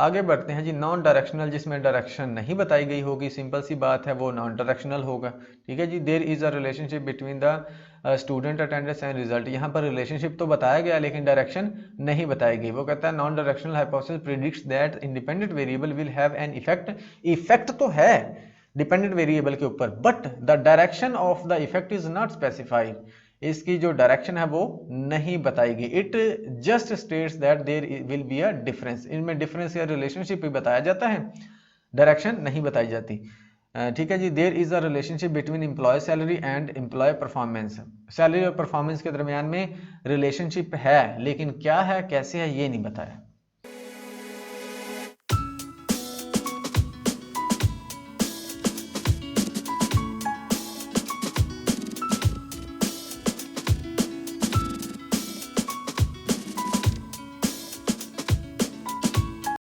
आगे बढ़ते हैं जी, नॉन डायरेक्शनल, जिसमें डायरेक्शन नहीं बताई गई होगी, सिंपल सी बात है, वो नॉन डायरेक्शनल होगा। ठीक है जी, there is a relationship between the student attendance and result. यहाँ पर रिलेशनशिप तो बताया गया लेकिन डायरेक्शन नहीं बताई गई। वो कहता है non directional hypothesis predicts that independent variable will have an effect. Effect तो है डिपेंडेंट वेरिएबल के ऊपर, but the direction of the effect is not specified. इसकी जो डायरेक्शन है वो नहीं बताएगी। It just states that there will be a difference. इनमें डिफरेंस या रिलेशनशिप भी बताया जाता है, डायरेक्शन नहीं बताई जाती। ठीक है जी, there is a relationship between employee salary and employee performance. Salary और परफॉर्मेंस के दरमियान में रिलेशनशिप है, लेकिन क्या है कैसे है ये नहीं बताया।